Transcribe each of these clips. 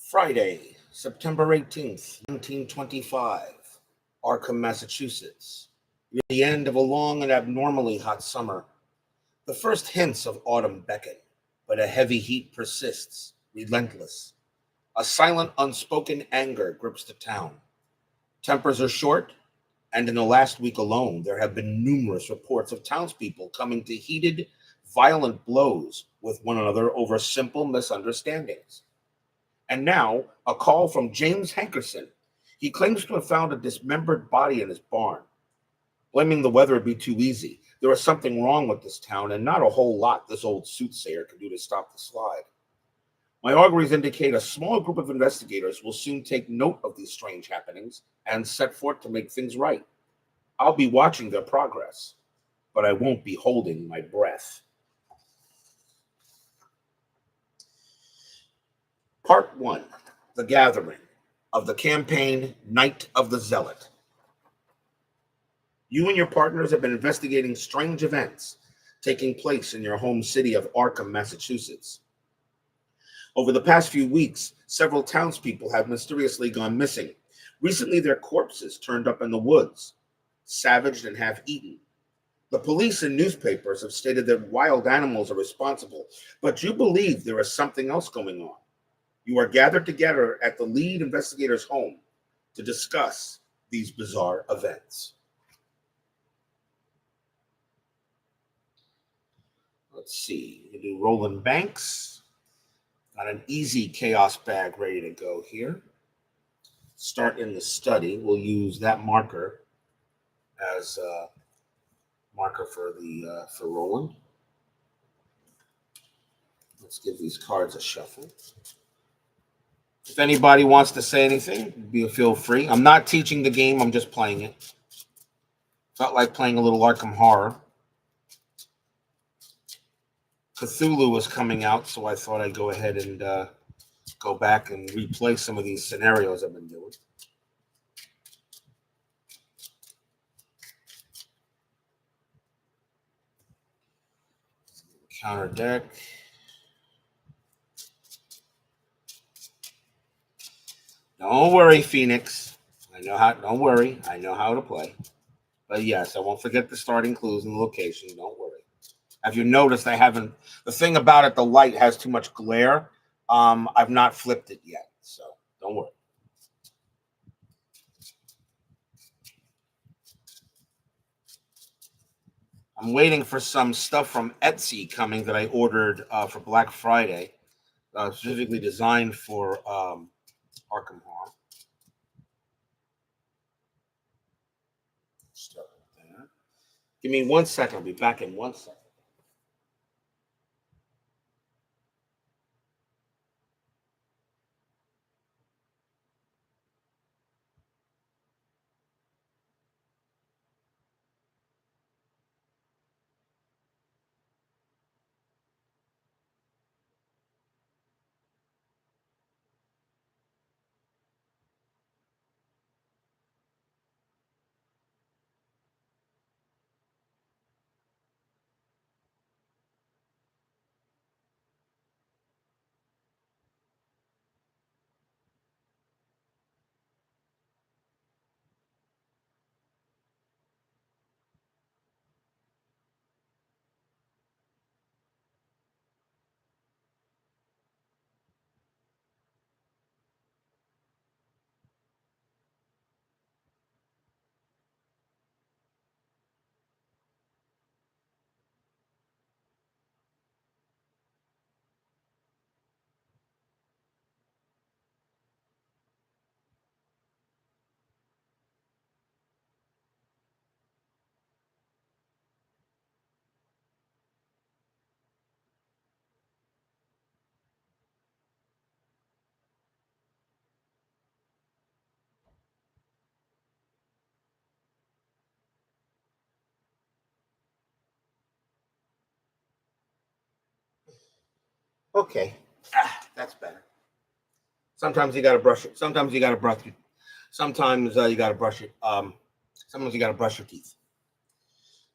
Friday, September 18th, 1925, Arkham, Massachusetts. Near the end of a long and abnormally hot summer, the first hints of autumn beckon, but a heavy heat persists, relentless. A silent, unspoken anger grips the town. Tempers are short, and in the last week alone, there have been numerous reports of townspeople coming to heated, violent blows with one another over simple misunderstandings. And now, a call from James Hankerson. He claims to have found a dismembered body in his barn. Blaming the weather would be too easy. There is something wrong with this town, and not a whole lot this old soothsayer can do to stop the slide. My auguries indicate a small group of investigators will soon take note of these strange happenings and set forth to make things right. I'll be watching their progress, but I won't be holding my breath. Part 1, The Gathering of the campaign Night of the Zealot. You and your partners have been investigating strange events taking place in your home city of Arkham, Massachusetts. Over the past few weeks, several townspeople have mysteriously gone missing. Recently, their corpses turned up in the woods, savaged and half-eaten. The police and newspapers have stated that wild animals are responsible, but you believe there is something else going on. You are gathered together at the lead investigator's home to discuss these bizarre events. Let's see, we do Roland Banks. Got an easy chaos bag ready to go here. Start in the study. We'll use that marker as a marker for Roland. Let's give these cards a shuffle. If anybody wants to say anything, feel free. I'm not teaching the game. I'm just playing it. Felt like playing a little Arkham Horror. Cthulhu was coming out, so I thought I'd go ahead and go back and replay some of these scenarios I've been doing. Counter deck. Don't worry, Phoenix. Don't worry. I know how to play. But yes, I won't forget the starting clues and the location. Don't worry. Have you noticed the thing about it, the light has too much glare. I've not flipped it yet, so don't worry. I'm waiting for some stuff from Etsy coming that I ordered for Black Friday, specifically designed for Arkham Horror. Start with that. Give me 1 second. I'll be back in 1 second. Okay, that's better. Sometimes you gotta brush it. Sometimes you gotta brush it. Sometimes you gotta brush it. Sometimes you gotta brush your teeth.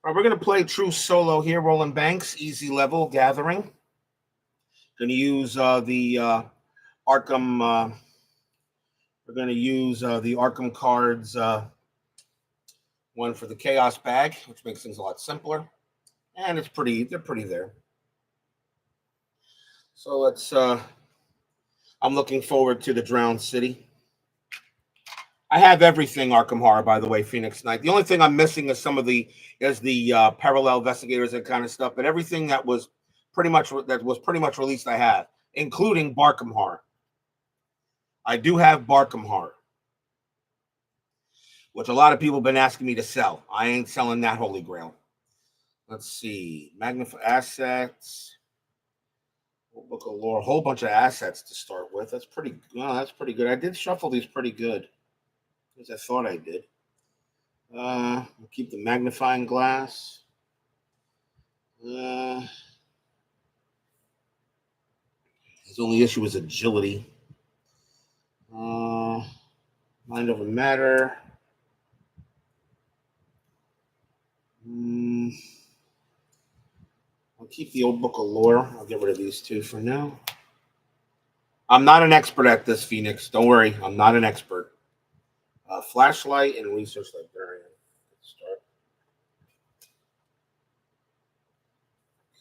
All right, we're gonna play true solo here. Roland Banks, easy level gathering. Gonna use the Arkham We're going to use the Arkham cards, one for the Chaos bag, which makes things a lot simpler. And they're pretty there. So I'm looking forward to the Drowned City. I have everything Arkham Horror, by the way, Phoenix Knight. The only thing I'm missing is the parallel investigators and kind of stuff, but everything that was pretty much released, I have, including Barkham Horror. I do have Barkham Horror, which a lot of people have been asking me to sell. I ain't selling that holy grail. Let's see. Magnify assets. Book of lore. A whole bunch of assets to start with. That's pretty good. I did shuffle these pretty good, as I thought I did. We'll keep the magnifying glass. His only issue is agility. Mind over matter. I'll keep the old book of lore. I'll get rid of these two for now. I'm not an expert at this, Phoenix. Don't worry. I'm not an expert. Flashlight and research librarian. Let's start.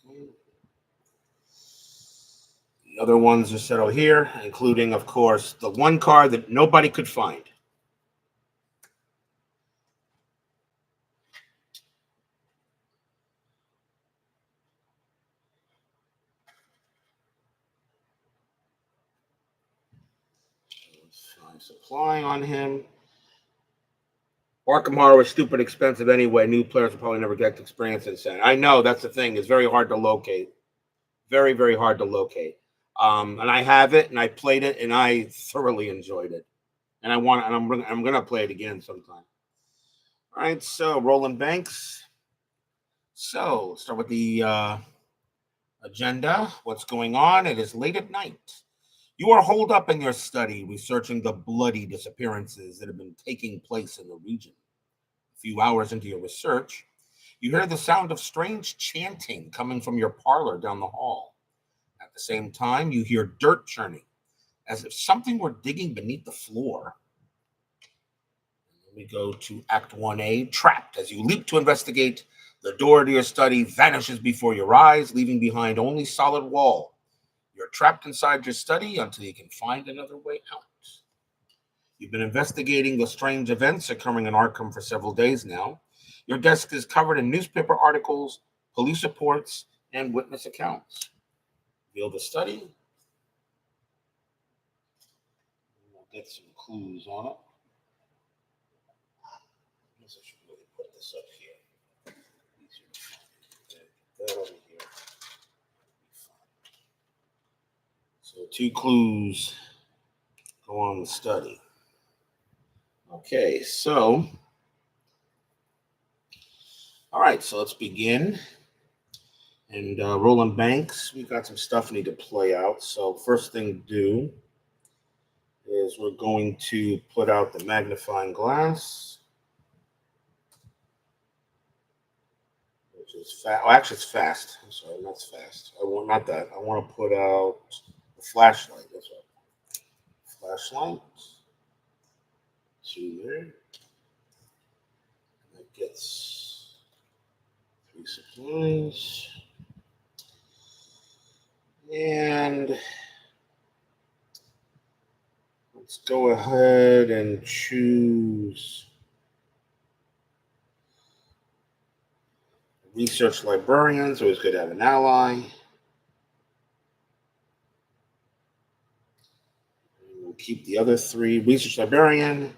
Okay. The other ones are settled here, including, of course, the one card that nobody could find. Supply on him. Arkham Horror was stupid expensive anyway. New players will probably never get the experience in Sen. I know that's the thing. It's very hard to locate. Very, very hard to locate. And I have it, and I played it, and I thoroughly enjoyed it. And I'm gonna play it again sometime. All right, so Roland Banks. So start with the agenda. What's going on? It is late at night. You are holed up in your study, researching the bloody disappearances that have been taking place in the region. A few hours into your research, you hear the sound of strange chanting coming from your parlor down the hall. At the same time, you hear dirt churning, as if something were digging beneath the floor. And then we go to Act 1A, Trapped. As you leap to investigate, the door to your study vanishes before your eyes, leaving behind only solid wall. You're trapped inside your study until you can find another way out. You've been investigating the strange events occurring in Arkham for several days now. Your desk is covered in newspaper articles, police reports, and witness accounts. Reveal the study. We'll get some clues on it. I guess I should really put this up here. Easier to find. Put that over here. So 2 clues go on the study. Okay, so, all right, so let's begin. And Roland Banks, we got some stuff we need to play out. So first thing to do is we're going to put out the magnifying glass, which is fast. Oh, actually, it's fast. I'm sorry, that's fast. Not that. I want to put out the flashlight. That's right. Flashlight. 2 there. That gets 3 supplies. And let's go ahead and choose research librarians. Always good to have an ally. We'll keep the other 3. Research librarian.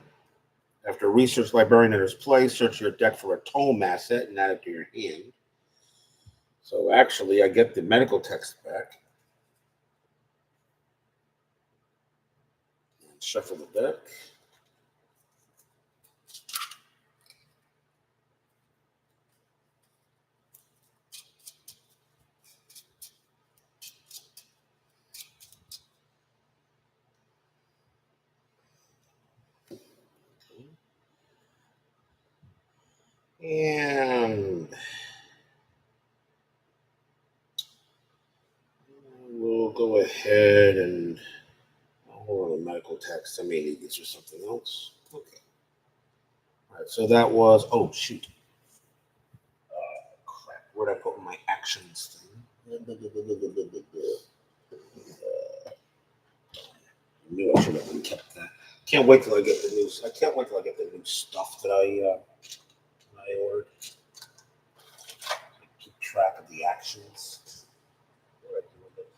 After research librarian enters play, search your deck for a tome asset and add it to your hand. So actually, I get the medical text back. And shuffle the deck. And we'll go ahead and Hold on, a medical text. I may need this or something else. Okay. All right, so that was, oh, shoot. Crap. Where'd I put my actions thing? I knew I should have kept that. Can't wait till I get the new. I can't wait till I get the new stuff that I ordered. Keep track of the actions. What do I do with it?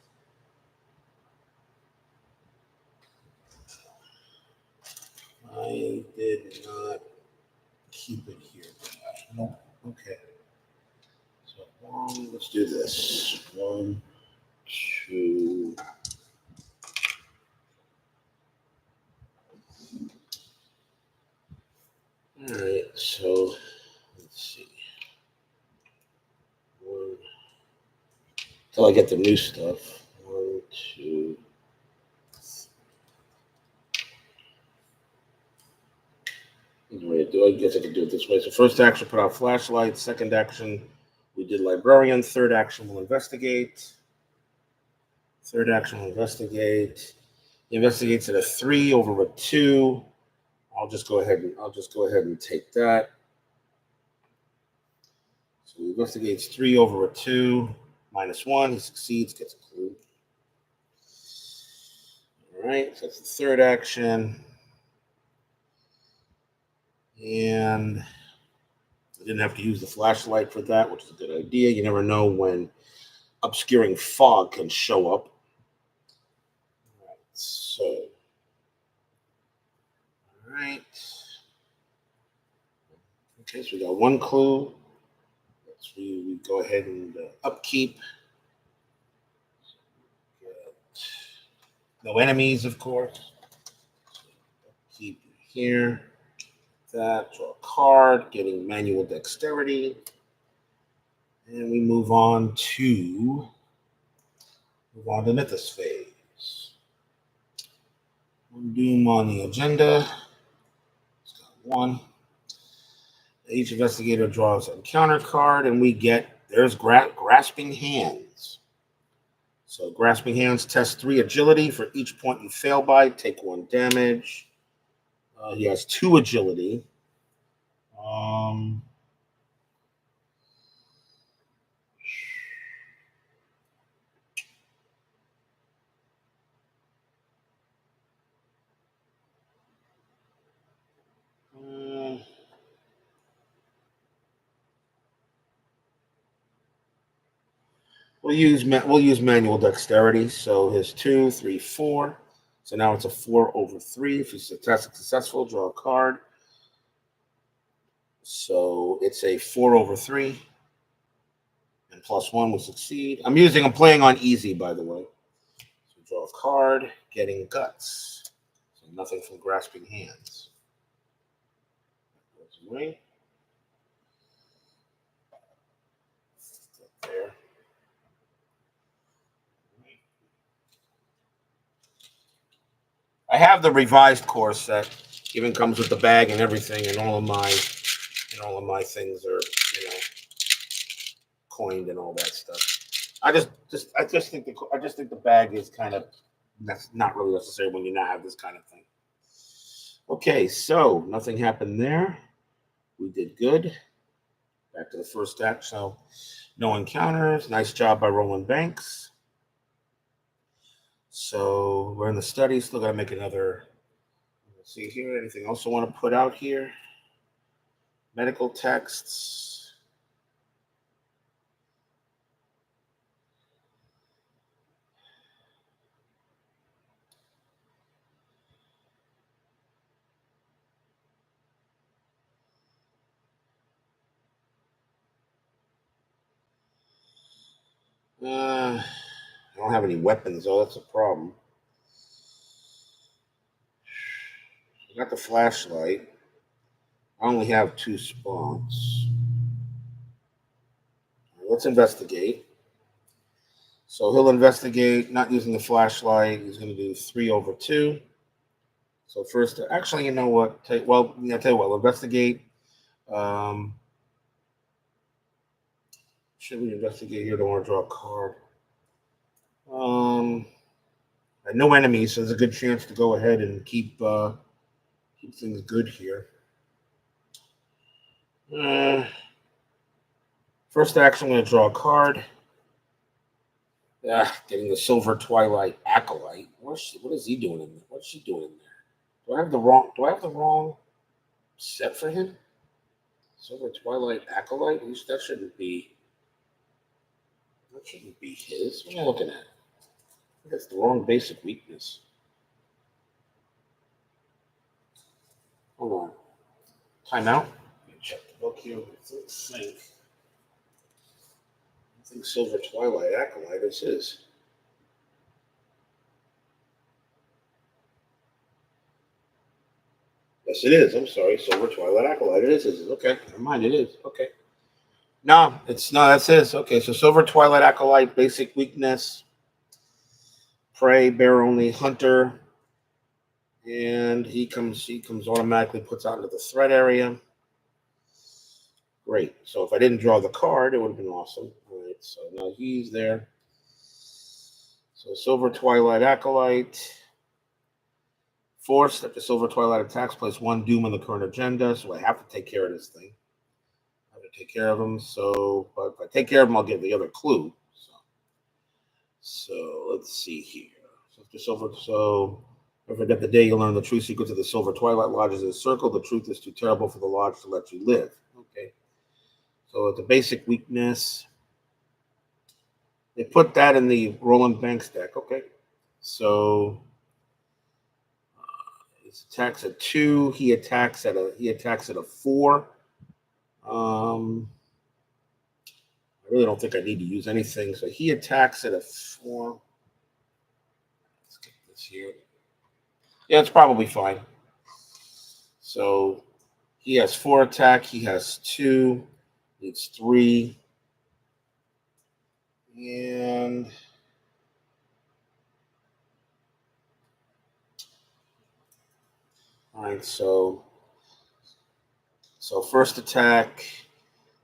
I did not keep it here. No. Okay. So let's do this. 1, 2. All right. So let's see. 1. Till I get the new stuff. 1, 2. I guess I could do it this way. So first action, put out flashlight. Second action, we did librarian. Third action, we'll investigate. Third action, we'll investigate. He investigates at a 3 over a 2. I'll just go ahead and take that. So he investigates 3 over a 2, -1. He succeeds, gets a clue. All right, so that's the third action. And I didn't have to use the flashlight for that, which is a good idea. You never know when obscuring fog can show up. All right, so, all right. Okay, so we got one clue. We go ahead and upkeep. No enemies, of course. Keep here. That, draw a card, getting manual dexterity. And we move on to Mythos phase. One doom on the agenda. It's got 1. Each investigator draws a encounter card, and we get, there's Grasping Hands. So Grasping Hands tests 3 agility. For each point you fail by, take 1 damage. He has 2 agility. We'll use manual dexterity. So his 2, 3, 4. So now it's a 4 over 3. If he's successful, draw a card. So it's a 4 over 3. And +1 will succeed. I'm playing on easy, by the way. So draw a card, getting guts. So nothing from Grasping Hands. Right. There. I have the revised core set. Even comes with the bag and everything, and all of my things are, coined and all that stuff. I just think the bag is kind of, that's not really necessary when you now have this kind of thing. Okay, so nothing happened there. We did good. Back to the first act. So no encounters. Nice job by Roland Banks. So we're in the study. Still got to make another. Let's see here. Anything else I want to put out here? Medical texts. I don't have any weapons, though. That's a problem. I got the flashlight. I only have 2 spots. Let's investigate. So he'll investigate, not using the flashlight. He's going to do 3 over 2. So first, actually, you know what? I'll tell you what. We'll investigate. Should we investigate here? Don't want to draw a card. No enemies, so there's a good chance to go ahead and keep things good here. First action, I'm going to draw a card. Getting the Silver Twilight Acolyte. What is he doing in there? What's she doing in there? Do I have the wrong set for him? Silver Twilight Acolyte? That shouldn't be his. What am I looking at? I think that's the wrong basic weakness. Hold on. Timeout. Check the book here. I think Silver Twilight Acolyte is his. Yes, it is. I'm sorry. Silver Twilight Acolyte. It is his. Okay. Never mind. It is. Okay. No, that's his. Okay. So Silver Twilight Acolyte, basic weakness. Prey, bear only, hunter. And he comes automatically, puts out into the threat area. Great. So if I didn't draw the card, it would have been awesome. All right. So now he's there. So Silver Twilight Acolyte. Force that the Silver Twilight attacks, place 1 doom on the current agenda. So I have to take care of this thing. I have to take care of him. So, but if I take care of him, I'll give the other clue. So let's see here. So don't forget the day you learn the true secrets of the Silver Twilight Lodge is a circle. The truth is too terrible for the lodge to let you live. Okay. So it's a basic weakness. They put that in the Roland Banks deck. Okay. So his attacks at 2. He attacks at a 4. I really don't think I need to use anything. So he attacks at a 4. Let's get this here. Yeah, it's probably fine. So he has 4 attack. He has 2. It's 3. And all right, so first attack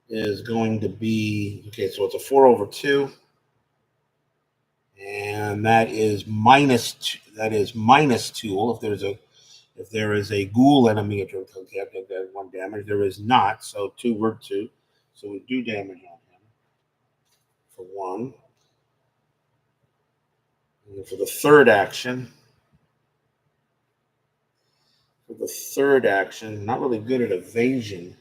is going to be so it's a 4/2. And that is -2. That is -2. If there is a ghoul enemy at your contact, that 1 damage. There is not, so 2 were 2. So we do damage on him for 1. And for the third action, not really good at evasion.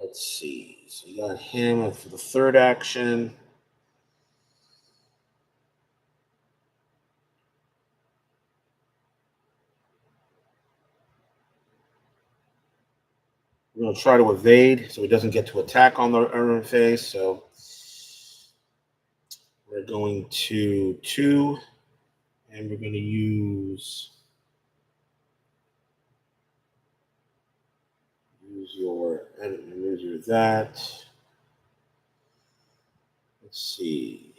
Let's see. So you got him for the third action. We're going to try to evade so he doesn't get to attack on the urn phase. So we're going to 2, and we're going to use your that. Let's see.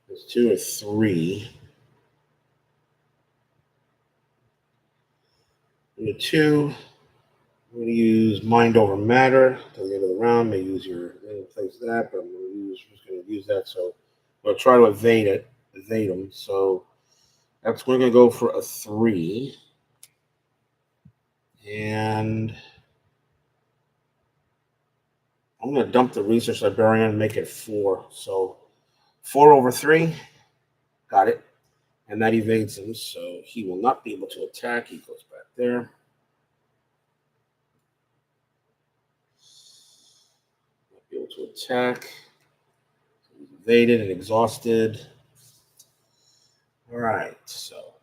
There's 2 or 3. Number 2, I'm going to use Mind Over Matter till the end of the round. May use your place that, but I'm just going to use that. So I'm going to try to evade him. So we're going to go for a 3. And I'm going to dump the Research Librarian and make it 4. So 4/3. Got it. And that evades him, so he will not be able to attack. He goes back there. Not be able to attack. He's evaded and exhausted. All right, so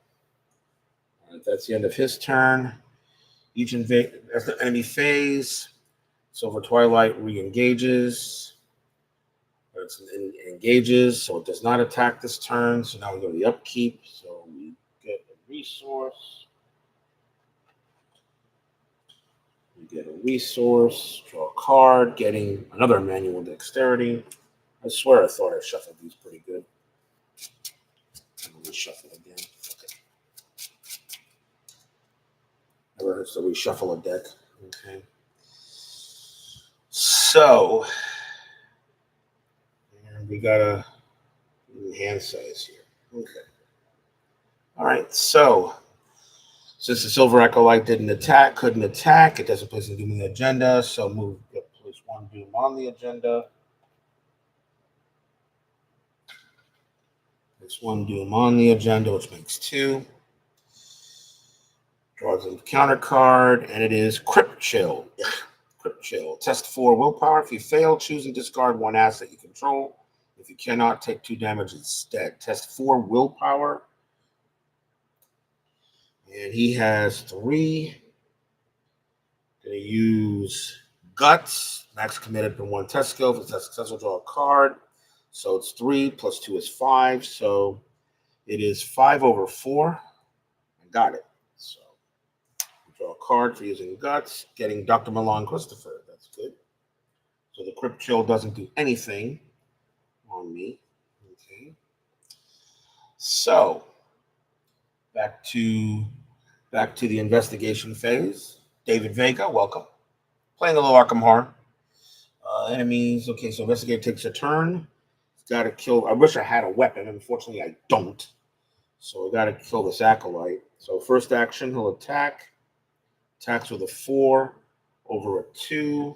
that's the end of his turn. Each as the enemy phase, Silver Twilight re-engages. It engages, so it does not attack this turn. So now we go to the upkeep. So we get a resource. Draw a card, getting another manual dexterity. I swear I thought I shuffled these pretty good. I'm going to reshuffle again. Okay. Never hurts to reshuffle a deck. Okay. So, and we got a hand size here. Okay. All right. So, since the Silver Acolyte couldn't attack, it doesn't place a doom on the agenda. So, place one doom on the agenda. There's one doom on the agenda, which makes two. Draws a counter card, and it is Crypt Chill. Crypt Chill. Test 4 willpower. If you fail, choose and discard one asset you control. If you cannot, take 2 damage instead. Test 4 willpower. And he has 3. Gonna use Guts. Max committed for 1 test skill. If it's successful, draw a card. So it's 3 plus 2 is 5. So it is 5 over 4. I got it. So draw a card for using Guts. Getting Dr. Milan Christopher. That's good. So the Crypt Chill doesn't do anything on me. Okay. So back to the investigation phase. David Vega, welcome. Playing a little Arkham Horror. Enemies. Okay, so investigator takes a turn. Got to kill. I wish I had a weapon. Unfortunately, I don't. So I got to kill this acolyte. So first action, he'll attack. Attacks with a 4 over a 2.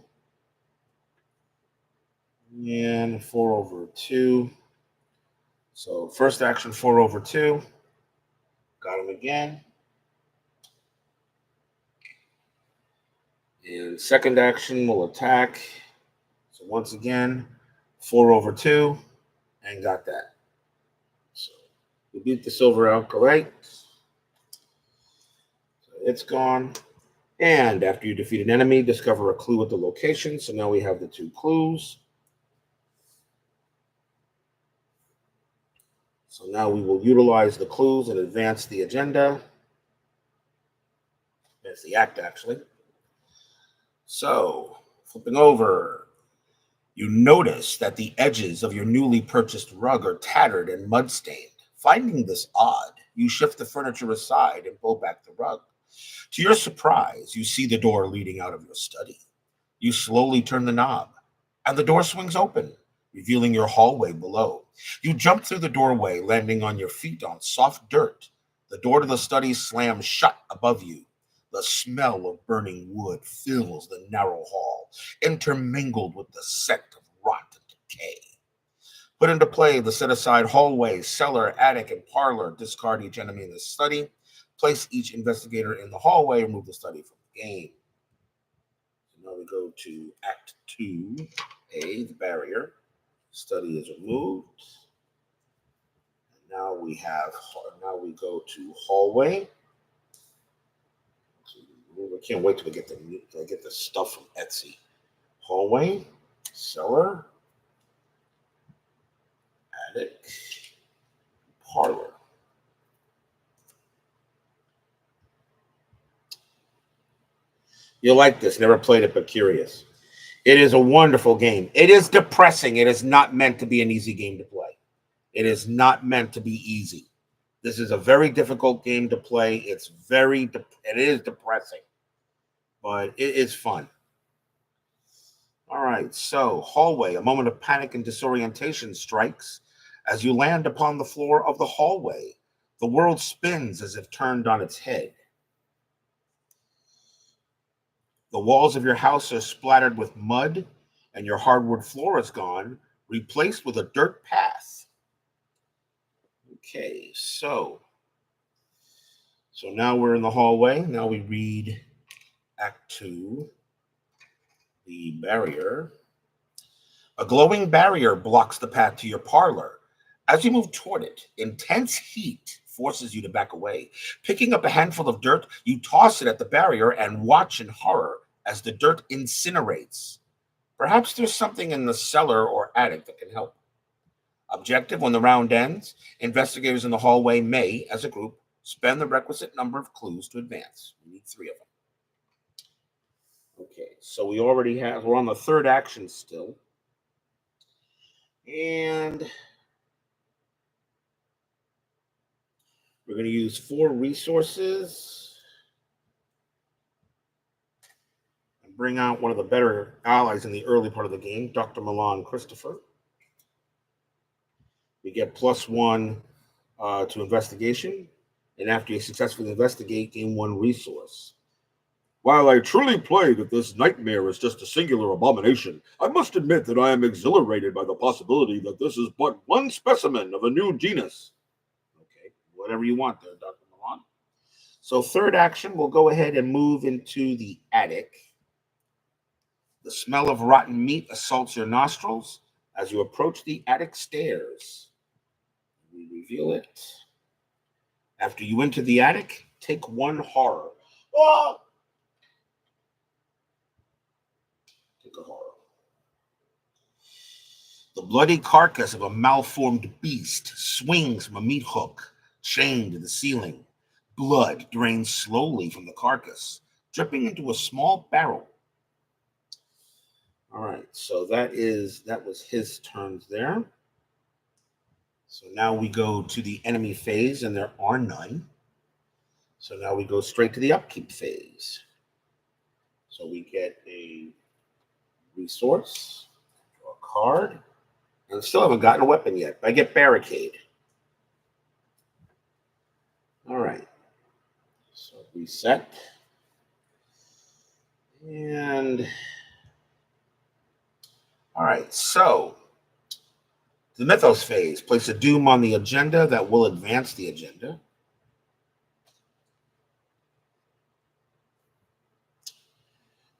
And 4 over 2. So first action, 4 over 2. Got him again. And second action will attack. So once again, 4 over 2. And got that. So we beat the Silver Acolyte. So it's gone. And after you defeat an enemy, discover a clue at the location. So now we have the 2 clues. So now we will utilize the clues and advance the agenda. That's the act, actually. So, flipping over, you notice that the edges of your newly purchased rug are tattered and mud-stained. Finding this odd, you shift the furniture aside and pull back the rug. To your surprise, you see the door leading out of your study. You slowly turn the knob, and the door swings open, revealing your hallway below. You jump through the doorway, landing on your feet on soft dirt. The door to the study slams shut above you. The smell of burning wood fills the narrow hall, intermingled with the scent of rot and decay. Put into play the set-aside hallway, cellar, attic, and parlor. Discard each enemy in the study. Place each investigator in the hallway. Remove the study from the game. Now we go to Act 2A, the barrier. Study is removed. And now we go to hallway. I can't wait till I get the stuff from Etsy. Hallway, cellar, attic, parlor. You'll like this. Never played it, but curious. It is a wonderful game. It is depressing. It is not meant to be an easy game to play. It is not meant to be easy. This is a very difficult game to play. It is depressing, but it is fun. All right, so hallway. A moment of panic and disorientation strikes as you land upon the floor of the hallway. The world spins as if turned on its head. The walls of your house are splattered with mud, and your hardwood floor is gone, replaced with a dirt path. Okay, so now we're in the hallway. Now we read Act 2, the barrier. A glowing barrier blocks the path to your parlor. As you move toward it, intense heat forces you to back away. Picking up a handful of dirt, you toss it at the barrier and watch in horror as the dirt incinerates. Perhaps there's something in the cellar or attic that can help. Objective: when the round ends, investigators in the hallway may, as a group, spend the requisite number of clues to advance. We need 3 of them. Okay, so we're on the third action still. And we're going to use 4 resources and bring out one of the better allies in the early part of the game, Dr. Milan Christopher. We get +1 to investigation, and after you successfully investigate, gain 1 resource. While I truly pray that this nightmare is just a singular abomination, I must admit that I am exhilarated by the possibility that this is but one specimen of a new genus. Okay, whatever you want there, Dr. Milan. So third action, we'll go ahead and move into the attic. The smell of rotten meat assaults your nostrils as you approach the attic stairs. We reveal it. After you enter the attic, take 1 horror. Oh! Take a horror. The bloody carcass of a malformed beast swings from a meat hook, chained to the ceiling. Blood drains slowly from the carcass, dripping into a small barrel. All right, so that was his turns there. So now we go to the enemy phase, and there are none. So now we go straight to the upkeep phase. So we get a resource, a card, and still haven't gotten a weapon yet. I get barricade. All right. So reset. And all right, so the Mythos phase. Place a doom on the agenda that will advance the agenda.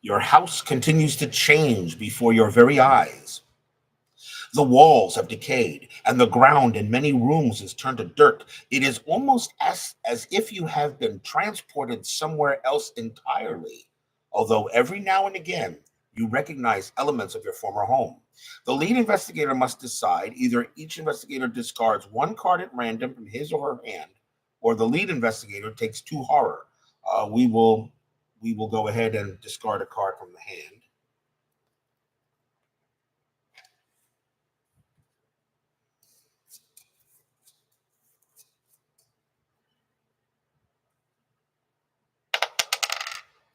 Your house continues to change before your very eyes. The walls have decayed, and the ground in many rooms has turned to dirt. It is almost as if you have been transported somewhere else entirely, although every now and again you recognize elements of your former home. The lead investigator must decide. Either each investigator discards 1 card at random from his or her hand, or the lead investigator takes 2 horror. We will go ahead and discard a card from the hand.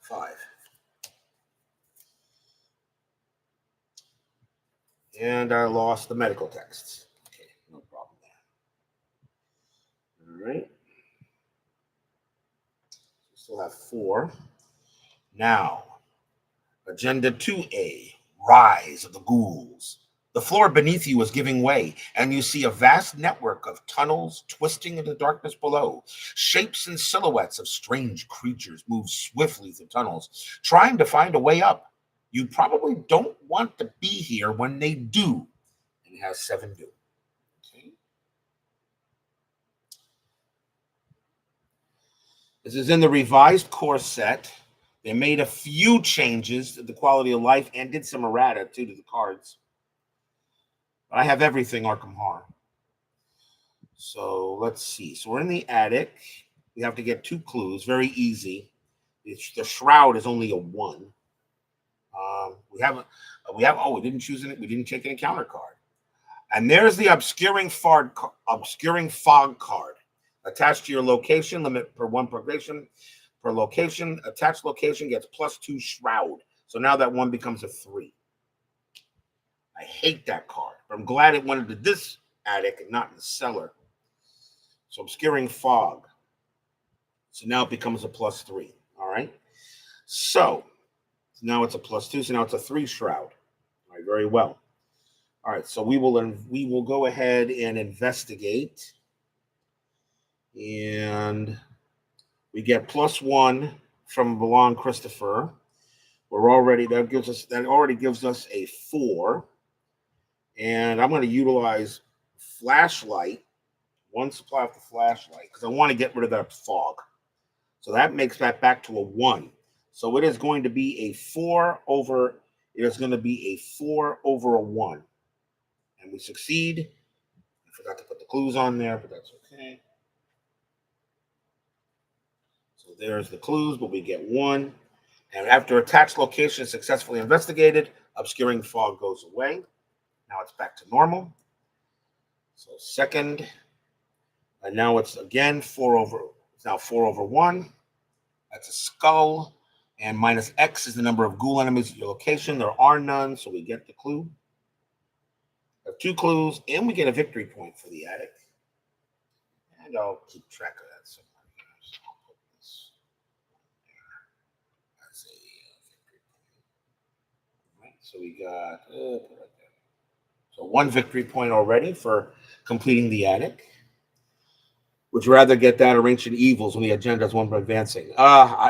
Five. And I lost the medical texts. Okay, no problem there. All right. Still have 4. Now, Agenda 2A, Rise of the Ghouls. The floor beneath you is giving way, and you see a vast network of tunnels twisting into darkness below. Shapes and silhouettes of strange creatures move swiftly through tunnels, trying to find a way up. You probably don't want to be here when they do. And it has 7 do. Okay. This is in the revised core set. They made a few changes to the quality of life and did some errata too to the cards. But I have everything Arkham Horror. So let's see. So we're in the attic. We have to get 2 clues. Very easy. The shroud is only a 1. We didn't choose it. We didn't take an encounter card. And there's the obscuring fog card. Attached to your location, limit per 1 progression per location. Attached location gets +2 shroud. So now that 1 becomes a 3. I hate that card, but I'm glad it went into this attic and not in the cellar. So obscuring fog. So now it becomes a +3. All right. So now it's a +2. So now it's a 3 shroud. All right. Very well. All right. So we will go ahead and investigate, and we get +1 from Milan Christopher. That already gives us a 4. And I'm going to utilize flashlight, 1 supply of the flashlight, because I want to get rid of that fog. So that makes that back to a 1. So it is going to be a 4 over. It is going to be a 4 over a 1, and we succeed. I forgot to put the clues on there, but that's okay. So there's the clues, but we get 1. And after attached location is successfully investigated, obscuring fog goes away. Now it's back to normal. So second, and now it's again it's now 4/1. That's a skull. And minus X is the number of ghoul enemies at your location. There are none, so we get the clue. We have 2 clues, and we get a victory point for the attic. And I'll keep track of that somewhere. So I'll put this there as a victory point. All right, so we got right there. So 1 victory point already for completing the attic. Would you rather get that or Ancient Evils when the agenda is one for advancing?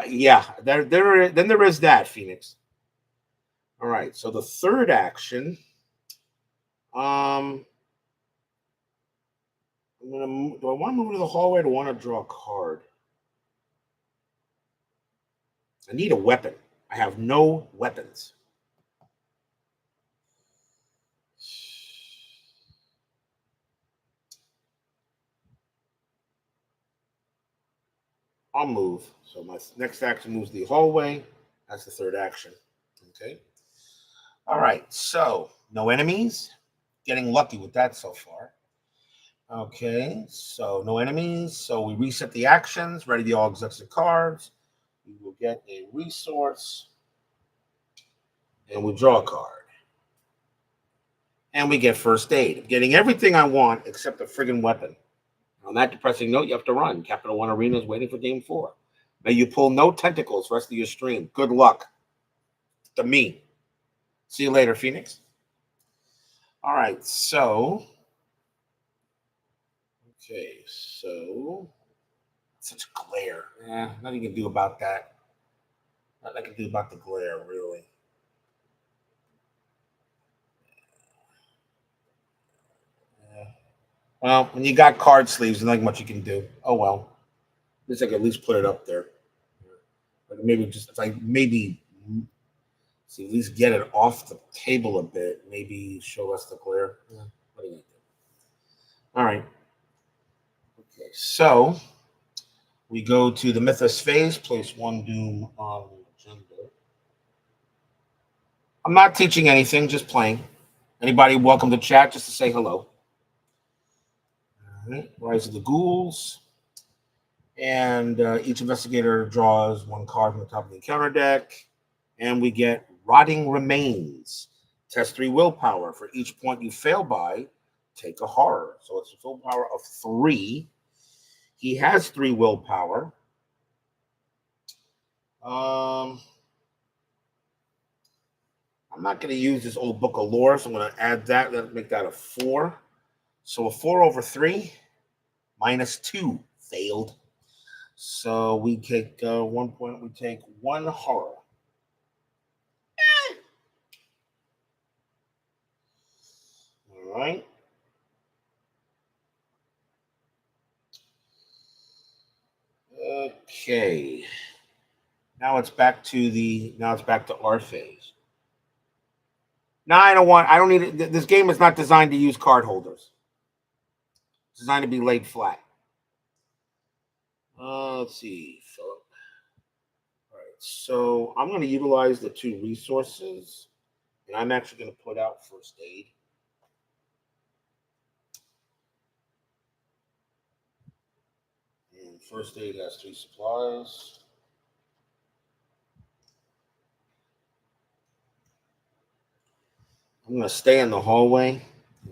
Yeah, then there is that, Phoenix. All right, so the third action, do I want to move into the hallway or do I want to draw a card? I need a weapon. I have no weapons. I'll move. So my next action moves the hallway. That's the third action. Okay. All right. So no enemies. Getting lucky with that so far. Okay. So no enemies. So we reset the actions. Ready the all exhausted cards. We will get a resource. And we draw a card. And we get first aid. I'm getting everything I want except a friggin' weapon. On that depressing note, you have to run. Capital One Arena is waiting for game 4. May you pull no tentacles rest of your stream. Good luck to me. See you later, Phoenix. All right, so. Okay, so. Such glare. Nothing you can do about that. Nothing I can do about the glare, really. Well, when you got card sleeves, there's not much you can do. Oh, well. At least I can at least put it up there. Like maybe just, if I maybe. So at least get it off the table a bit. Maybe show us the glare. Yeah. What do you think? All right. Okay, so we go to the Mythos phase. Place 1 doom on the agenda. I'm not teaching anything, just playing. Anybody welcome to chat just to say hello. All right. Rise of the Ghouls. And each investigator draws 1 card from the top of the encounter deck. And we get Rotting Remains. Test 3 willpower. For each point you fail by, take a horror. So it's a willpower of 3. He has 3 willpower. I'm not going to use this old book of lore, so I'm going to add that. Let's make that a 4. So a 4/3 minus 2 failed. So we take 1 point. We take 1 horror. All right. Okay. Now it's back to our phase. Now I don't need it. This game is not designed to use card holders. It's designed to be laid flat. Let's see, Philip. All right, so I'm going to utilize the 2 resources, and I'm actually going to put out first aid. And first aid has 3 supplies. I'm going to stay in the hallway.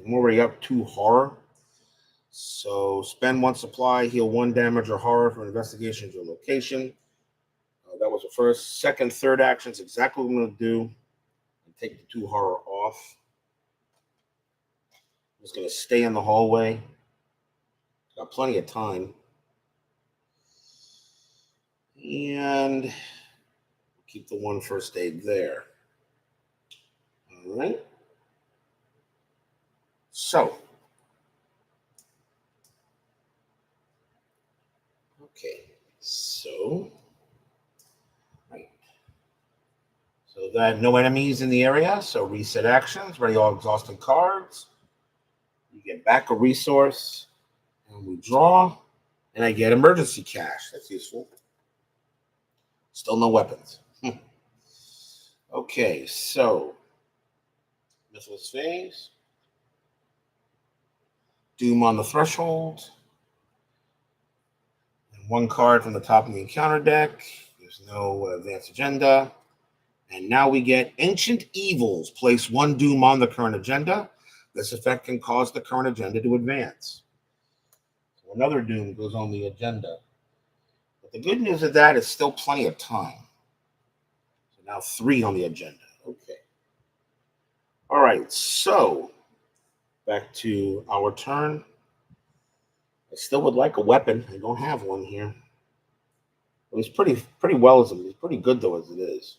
I'm already up 2 horror. So spend 1 supply, heal 1 damage or horror for investigation to your location. That was the first. Second, third action is exactly what I'm going to do. Take the 2 horror off. I'm just going to stay in the hallway. Got plenty of time. And keep the 1 first aid there. All right. So. Okay. So. Right. So that no enemies in the area. So reset actions. Ready all exhausted cards. You get back a resource. And we draw. And I get emergency cash. That's useful. Still no weapons. Okay, so Mythos phase. Doom on the threshold. And one card from the top of the encounter deck. There's no advanced agenda. And now we get Ancient Evils. Place one Doom on the current agenda. This effect can cause the current agenda to advance. So another Doom goes on the agenda. But the good news of that is still plenty of time. So now 3 on the agenda. Okay. All right, so back to our turn. I still would like a weapon. I don't have one here. It was pretty well as it's pretty good though as it is.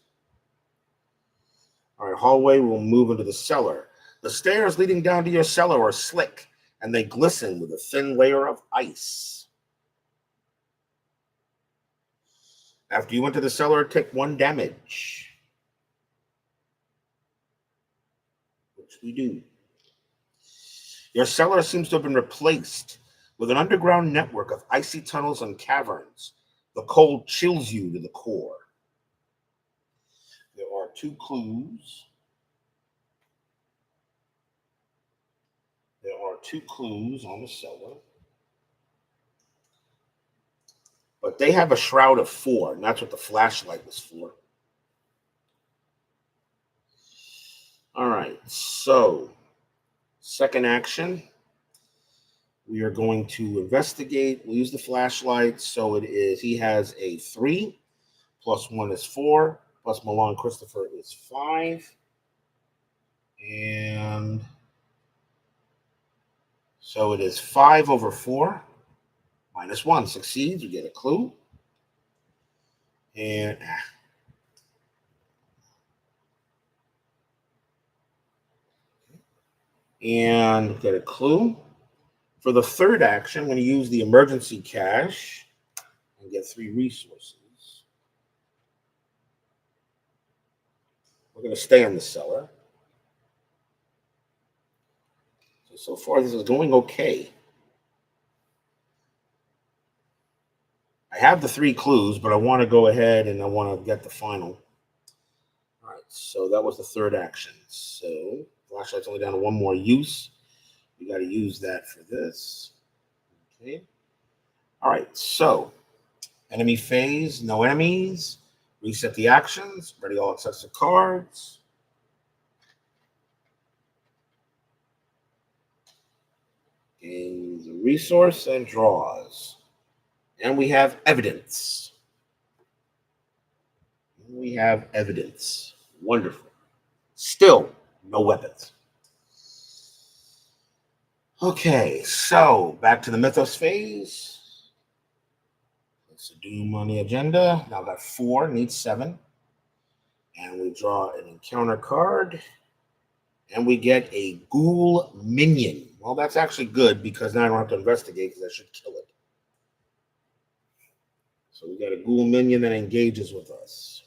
All right, hallway. We'll move into the cellar. The stairs leading down to your cellar are slick, and they glisten with a thin layer of ice. After you enter the cellar, take 1 damage, which we do. Your cellar seems to have been replaced with an underground network of icy tunnels and caverns. The cold chills you to the core. There are 2 clues. There are 2 clues on the cellar. But they have a shroud of 4, and that's what the flashlight was for. All right, so second action, we are going to investigate. We'll use the flashlight. So it is, he has a 3, plus 1 is 4, plus Milan Christopher is 5. And so it is 5 over 4, minus 1 succeeds. We get a clue. And get a clue. For the third action, I'm going to use the emergency cache and get 3 resources. We're going to stay in the cellar. So far, this is going okay. I have the 3 clues, but I want to go ahead and I want to get the final. All right, so that was the third action. So flashlight's only down to 1 more use. We got to use that for this. Okay. All right, so enemy phase, no enemies. Reset the actions. Ready all excessive cards. Gains a resource and draws. And we have evidence. We have evidence. Wonderful. Still no weapons. Okay, so back to the Mythos phase. It's a Doom on the agenda. Now got 4, needs 7. And we draw an encounter card. And we get a Ghoul Minion. Well, that's actually good because now I don't have to investigate because I should kill it. So we got a Ghoul Minion that engages with us.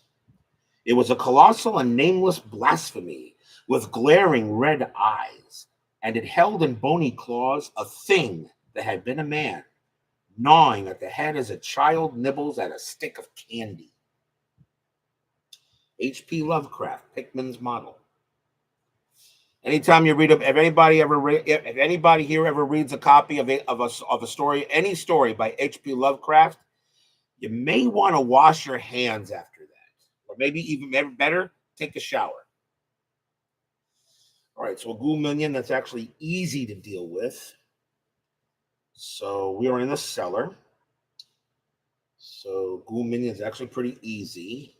It was a colossal and nameless blasphemy with glaring red eyes, and it held in bony claws a thing that had been a man, gnawing at the head as a child nibbles at a stick of candy. H.P. Lovecraft, Pickman's model. Anytime you read if anybody here ever reads a copy of a story, any story by H.P. Lovecraft, you may want to wash your hands after that, or maybe even better, take a shower. All right, so a Ghoul Minion that's actually easy to deal with. So we are in the cellar. So Ghoul Minion is actually pretty easy.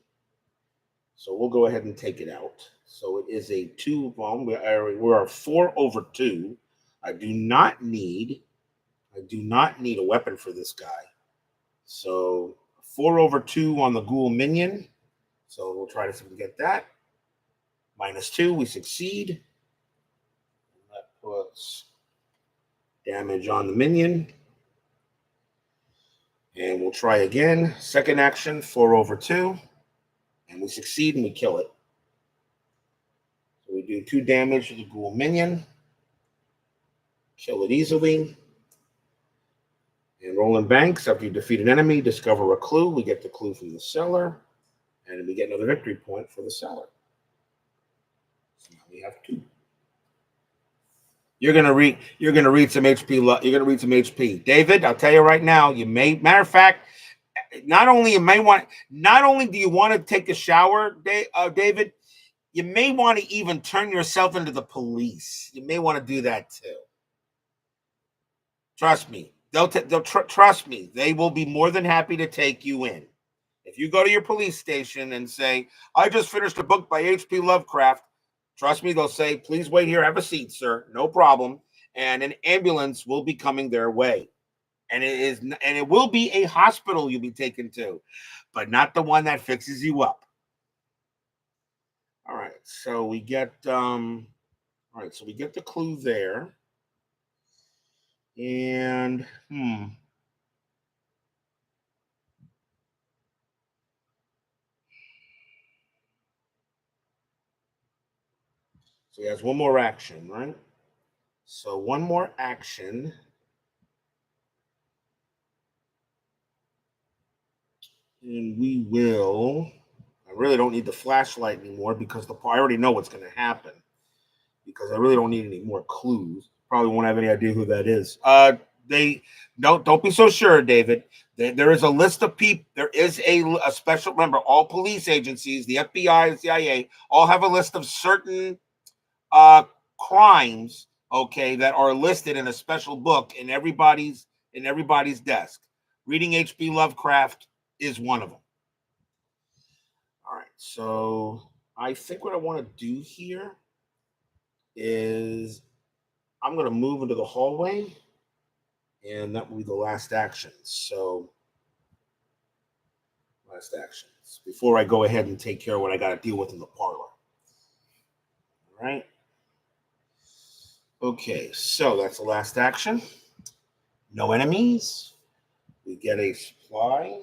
So we'll go ahead and take it out. So it is a 2. We are 4 over 2. I do not need a weapon for this guy. So 4 over 2 on the Ghoul Minion. So we'll try to see if we can get that. Minus 2, we succeed. That puts damage on the minion. And we'll try again. Second action, 4 over 2. And we succeed and we kill it. So we do 2 damage to the Ghoul Minion. Kill it easily. And rolling banks, after you defeat an enemy, discover a clue. We get the clue from the cellar. And we get another victory point for the cellar. So now we have 2. You're gonna read. You're gonna read some HP. You're gonna read some HP. David, I'll tell you right now. You may. Matter of fact, not only you may want. Not only do you want to take a shower, David, you may want to even turn yourself into the police. You may want to do that too. Trust me. They'll trust me. They will be more than happy to take you in. If you go to your police station and say, "I just finished a book by H.P. Lovecraft," trust me, they'll say, "Please wait here. Have a seat, sir. No problem." And an ambulance will be coming their way. And it will be a hospital you'll be taken to, but not the one that fixes you up. All right. So we get all right, so we get the clue there. And so he has one more action, right? So one more action. And we will. I really don't need the flashlight anymore because I already know what's going to happen. Because I really don't need any more clues. Probably won't have any idea who that is. They don't be so sure, David. There is a list of people. There is a special. Remember, all police agencies, the FBI, the CIA, all have a list of certain crimes, okay, that are listed in a special book in everybody's desk. Reading H.P. Lovecraft is one of them. All right, so I think what I want to do here is I'm going to move into the hallway, and that will be the last action. So, last actions before I go ahead and take care of what I got to deal with in the parlor. All right. Okay, so that's the last action. No enemies. We get a supply.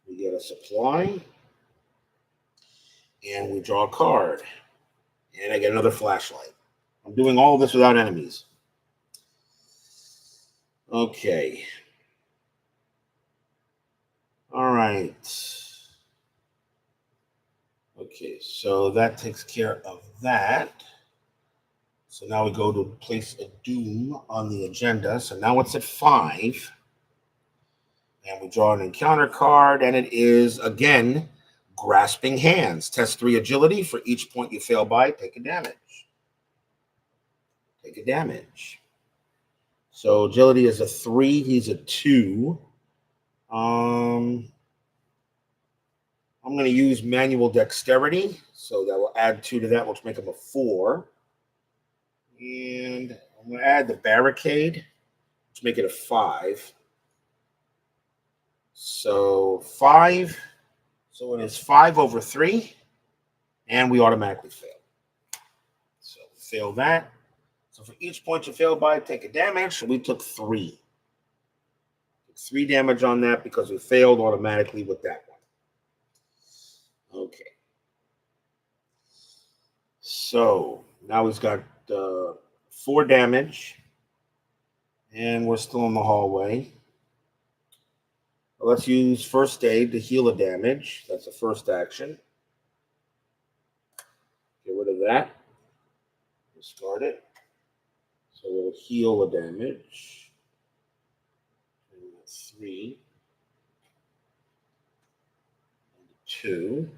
We get a supply. And we draw a card. And I get another flashlight. I'm doing all this without enemies. Okay. All right. Okay, so that takes care of that. So now we go to place a doom on the agenda. So now it's at 5. And we draw an encounter card, and it is, again, grasping hands. Test 3 agility. For each point you fail by, take a damage. Take a damage. So agility is a 3. He's a 2. I'm going to use manual dexterity. So that will add 2 to that, which make him a 4. And I'm going to add the barricade, which make it a 5. So 5. So it is 5 over 3. And we automatically fail. So fail that. So for each point you fail by, take a damage. So we took 3. 3 damage on that because we failed automatically with that one. Okay. So now he's got 4 damage. And we're still in the hallway. Let's use first aid to heal the damage. That's the first action. Get rid of that. Discard it. So we'll heal the damage. And that's 3. And 2.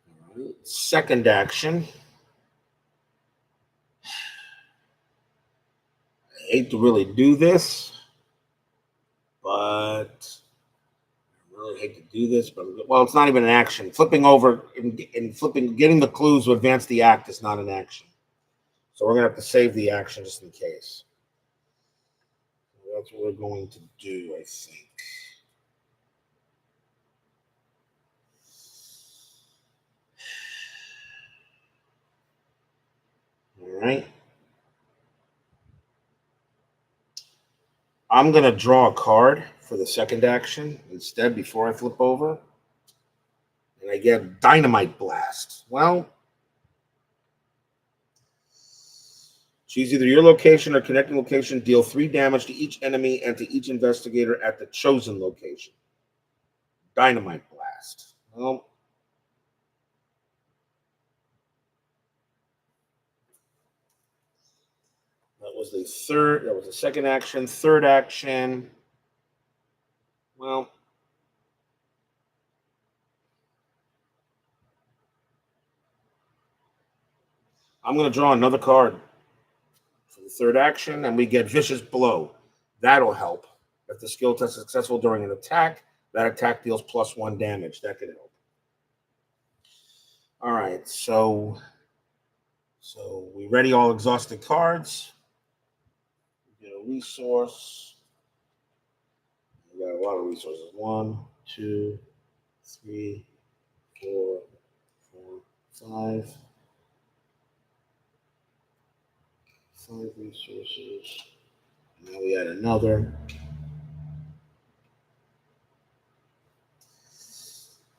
All right. Second action. I hate to really do this, but I really hate to do this. But well, it's not even an action. Flipping over and flipping, getting the clues to advance the act is not an action. So we're gonna have to save the action just in case. That's what we're going to do, I think. All right. I'm going to draw a card for the second action instead before I flip over. And I get Dynamite Blast. Well, choose either your location or connecting location. Deal 3 damage to each enemy and to each investigator at the chosen location. Dynamite Blast. fast. Well, that was the second action. Third action. Well, I'm going to draw another card for the third action, and we get Vicious Blow. That'll help. If the skill test is successful during an attack, that attack deals +1 damage. That could help. All right, so we ready all exhausted cards. We get a resource. We got a lot of resources. 1, 2, 3, 4, 5. 5 resources. Now we add another.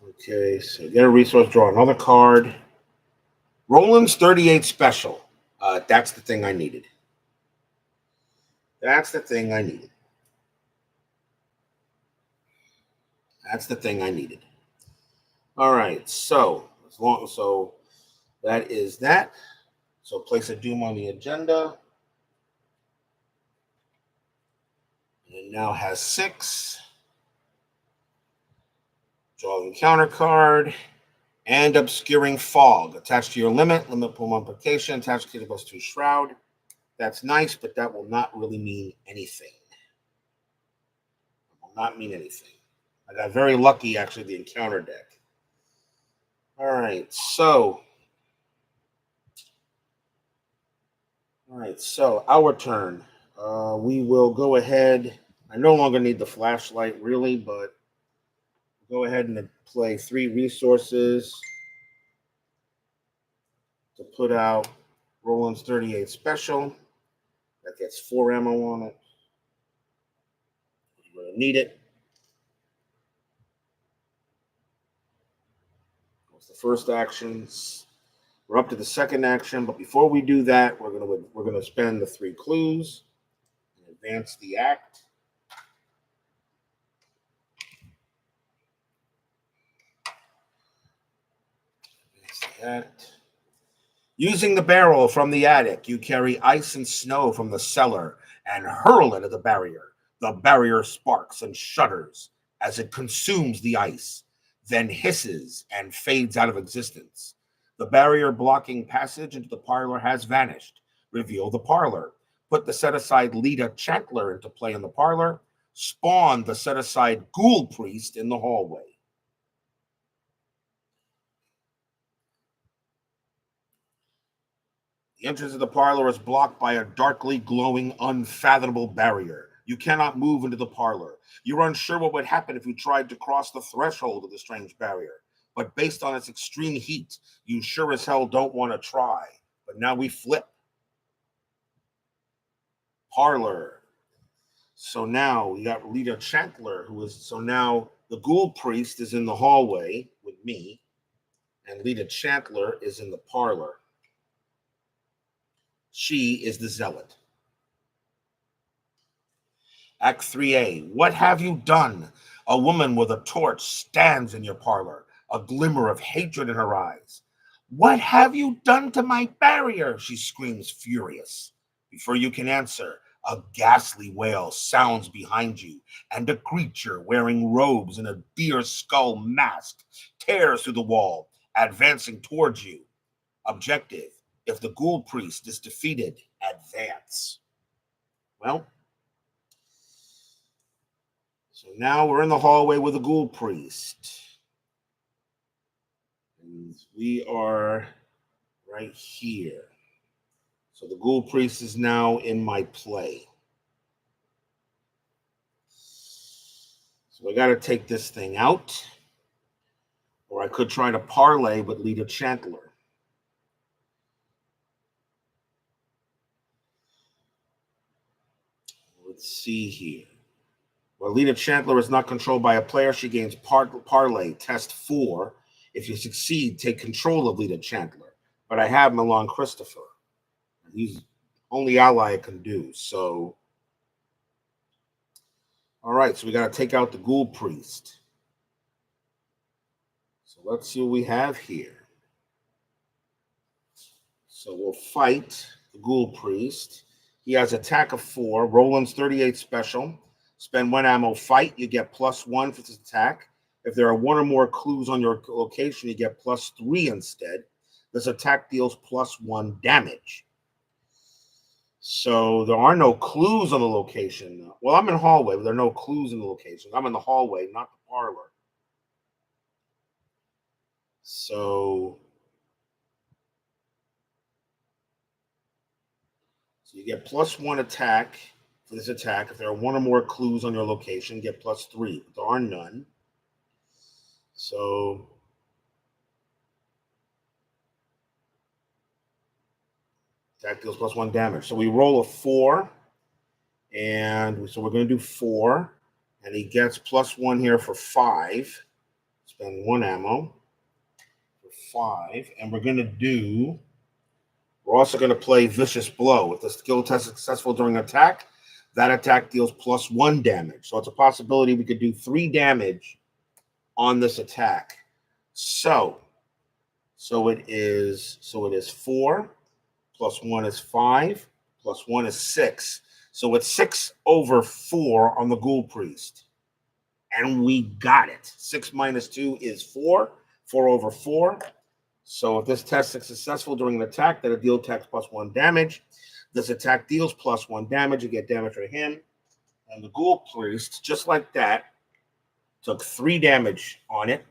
Okay, so get a resource, draw another card. Roland's 38 special. That's the thing I needed. That's the thing I needed. That's the thing I needed. All right, so that is that. So place a doom on the agenda. And it now has 6. Draw an encounter card. And Obscuring Fog. Attached to your limit pool multiplication, attached to the +2 Shroud. That's nice, but that will not really mean anything. It will not mean anything. I got very lucky, actually, the encounter deck. All right, so our turn. We will go ahead. I no longer need the flashlight, really, but go ahead and play 3 resources to put out Roland's 38 special. That gets 4 ammo on it. You're going to need it. That's the first action. We're up to the second action, but before we do that, we're going to spend the 3 clues and advance the act. Using the barrel from the attic, you carry ice and snow from the cellar and hurl it at the barrier. The barrier sparks and shudders as it consumes the ice, then hisses and fades out of existence. The barrier blocking passage into the parlor has vanished. Reveal the parlor. Put the set-aside Lita Chandler into play in the parlor. Spawn the set-aside Ghoul Priest in the hallway. The entrance of the parlor is blocked by a darkly glowing, unfathomable barrier. You cannot move into the parlor. You're unsure what would happen if you tried to cross the threshold of the strange barrier. But based on its extreme heat, you sure as hell don't want to try. But now we flip. Parlor. So now we got Lita Chandler, so now the Ghoul Priest is in the hallway with me, and Lita Chandler is in the parlor. She is the Zealot. Act 3A. What have you done? A woman with a torch stands in your parlor, a glimmer of hatred in her eyes. What have you done to my barrier? She screams, furious. Before you can answer, a ghastly wail sounds behind you, and a creature wearing robes and a deer skull mask tears through the wall, advancing towards you. Objective: if the Ghoul Priest is defeated, advance. Well, so now we're in the hallway with the Ghoul Priest. And we are right here. So the Ghoul Priest is now in my play. So I got to take this thing out. Or I could try to parlay with Lita Chandler. Let's see here. Well, Lita Chandler is not controlled by a player. She gains parlay, test 4. If you succeed, take control of Lita Chandler. But I have Milan Christopher. He's the only ally I can do. So, all right. So we got to take out the Ghoul Priest. let's see what we have here. So we'll fight the Ghoul Priest. He has attack of 4. Roland's 38 special. Spend 1 ammo, fight. You get +1 for this attack. If there are 1 or more clues on your location, you get +3 instead. This attack deals +1 damage. So there are no clues on the location. Well, I'm in hallway, but there are no clues in the location. I'm in the hallway, not the parlor. So you get +1 attack for this attack. If there are 1 or more clues on your location, you get +3. But there are none. So attack deals +1 damage. So we roll a 4. And so we're going to do 4. And he gets +1 here for 5. Spend 1 ammo for 5. And we're also going to play Vicious Blow. If the skill test is successful during attack, that attack deals +1 damage. So it's a possibility we could do 3 damage on this attack. So it is 4, +1 is 5, +1 is 6. So it's 6 over 4 on the Ghoul Priest. And we got it. 6 minus 2 is 4. 4 over 4. So if this test is successful during an attack, then it deals +1 damage. This attack deals +1 damage. You get damage for him. And the Ghoul Priest, just like that, took 3 damage on it.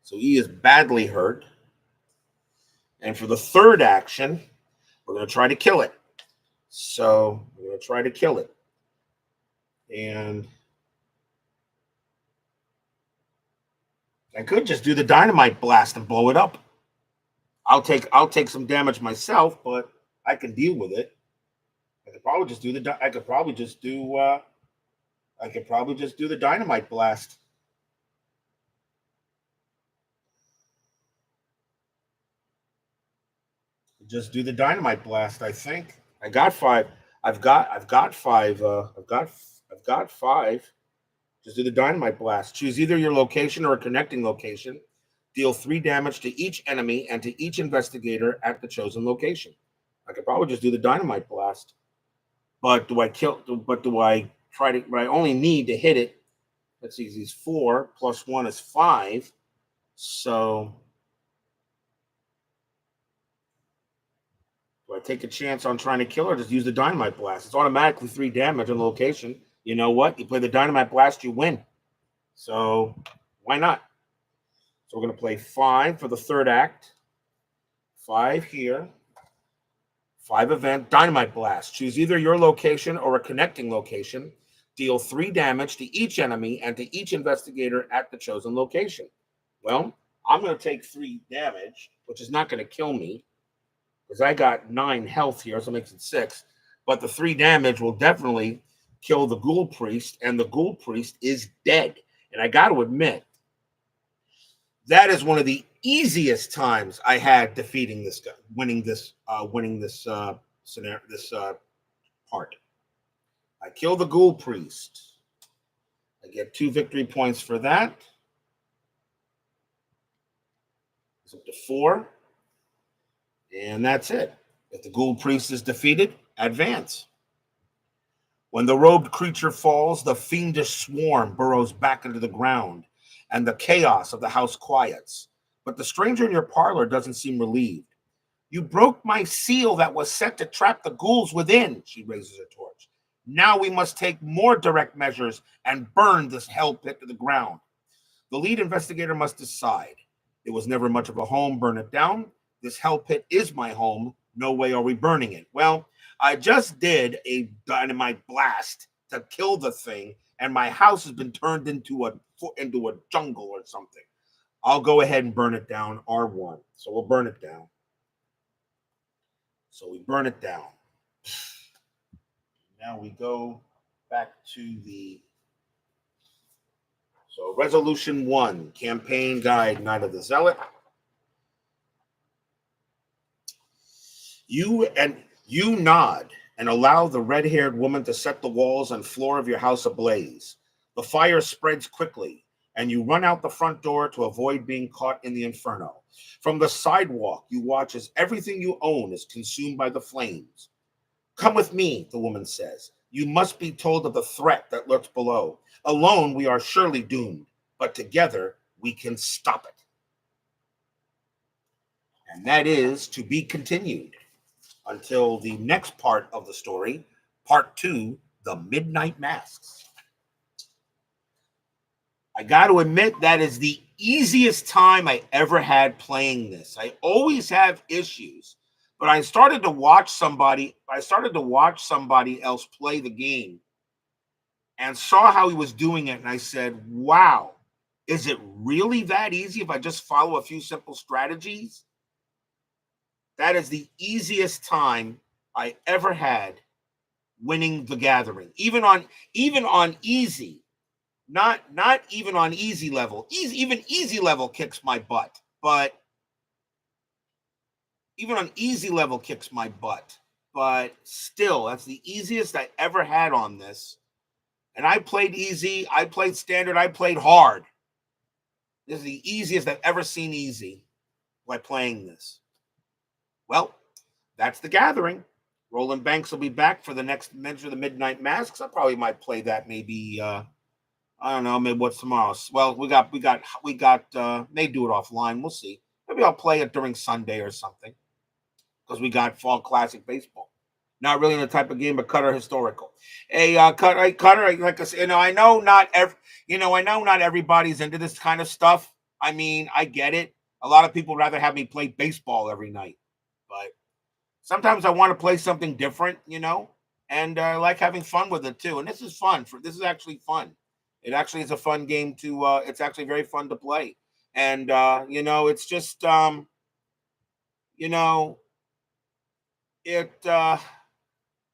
So he is badly hurt. And for the third action, we're going to try to kill it. So we're going to try to kill it. And I could just do the dynamite blast and blow it up. I'll take some damage myself, but I can deal with it. I could probably just do the dynamite blast. Just do the dynamite blast, I think. I got 5. I've got 5. I've got 5. Just do the dynamite blast. Choose either your location or a connecting location. Deal 3 damage to each enemy and to each investigator at the chosen location. I could probably just do the dynamite blast. But do I try to? But I only need to hit it. Let's see, he's 4 +1 is 5. So do I take a chance on trying to kill her? Or just use the dynamite blast. It's automatically 3 damage on the location. You know what? You play the dynamite blast, you win. So why not? So we're going to play 5 for the third act. 5 here. 5 event, dynamite blast. Choose either your location or a connecting location. Deal 3 damage to each enemy and to each investigator at the chosen location. Well, I'm going to take 3 damage, which is not going to kill me, because I got 9 health here, so it makes it 6. But the 3 damage will definitely kill the Ghoul Priest, and the Ghoul Priest is dead. And I got to admit, that is one of the easiest times I had defeating this guy, winning this scenario, this part. I kill the Ghoul Priest. I get 2 victory points for that. It's up to 4. And that's it. If the Ghoul Priest is defeated, advance. When the robed creature falls, the fiendish swarm burrows back into the ground, and the chaos of the house quiets. But the stranger in your parlor doesn't seem relieved. You broke my seal that was set to trap the ghouls within, she raises her torch. Now we must take more direct measures and burn this hell pit to the ground. The lead investigator must decide. It was never much of a home, burn it down. This hell pit is my home. No way are we burning it. Well, I just did a dynamite blast to kill the thing, and my house has been turned into a jungle or something. I'll go ahead and burn it down, R1. So we'll burn it down. So we burn it down. Now we go back to Resolution 1, Campaign Guide, Night of the Zealot. You nod and allow the red-haired woman to set the walls and floor of your house ablaze. The fire spreads quickly, and you run out the front door to avoid being caught in the inferno. From the sidewalk, you watch as everything you own is consumed by the flames. Come with me, the woman says. You must be told of the threat that lurks below. Alone, we are surely doomed, but together, we can stop it. And that is to be continued until the next part of the story, part 2, the Midnight Masks. I got to admit, that is the easiest time I ever had playing this. I always have issues, but I started to watch somebody else play the game and saw how he was doing it, and I said, wow, is it really that easy if I just follow a few simple strategies? That is the easiest time I ever had winning the gathering. Even on easy, not even on easy level. Even easy level kicks my butt, but even on easy level kicks my butt. But still, that's the easiest I ever had on this. And I played easy, I played standard, I played hard. This is the easiest I've ever seen easy by playing this. Well, that's the gathering. Roland Banks will be back for the next measure of the Midnight Masks. I probably might play that maybe I don't know, maybe what's tomorrow. Well, we got may do it offline. We'll see. Maybe I'll play it during Sunday or something. Because we got Fall Classic Baseball. Not really in the type of game, but Cutter historical. Cutter, like I said, I know not everybody's into this kind of stuff. I mean, I get it. A lot of people rather have me play baseball every night, but sometimes I want to play something different, and I like having fun with it too. And this is fun. This is actually fun. It actually is a fun game to. It's actually very fun to play, and it's just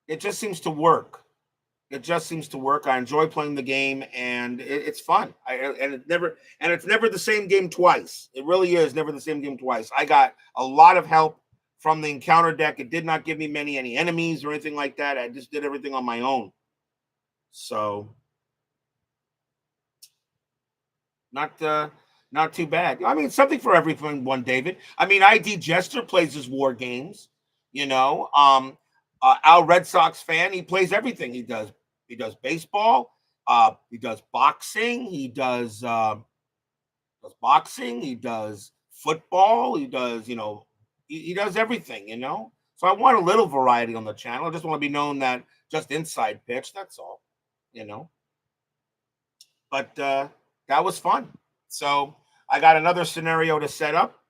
it just seems to work. It just seems to work. I enjoy playing the game, and it's fun. It's never the same game twice. It really is never the same game twice. I got a lot of help from the encounter deck. It did not give me any enemies or anything like that. I just did everything on my own. So not too bad. I mean, something for everyone, David. I mean, ID Jester plays his war games. Al Red Sox fan, he plays everything. He does baseball. He does boxing. He does boxing. He does football. He does, he does everything, So I want a little variety on the channel. I just want to be known that just inside pitch. That's all, But that was fun. So I got another scenario to set up.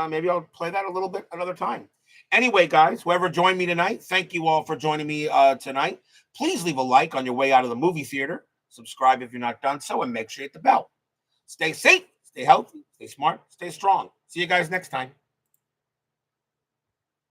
Maybe I'll play that a little bit another time. Anyway, guys, whoever joined me tonight, thank you all for joining me tonight. Please leave a like on your way out of the movie theater. Subscribe if you're not done so, and make sure you hit the bell. Stay safe, stay healthy, stay smart, stay strong. See you guys next time.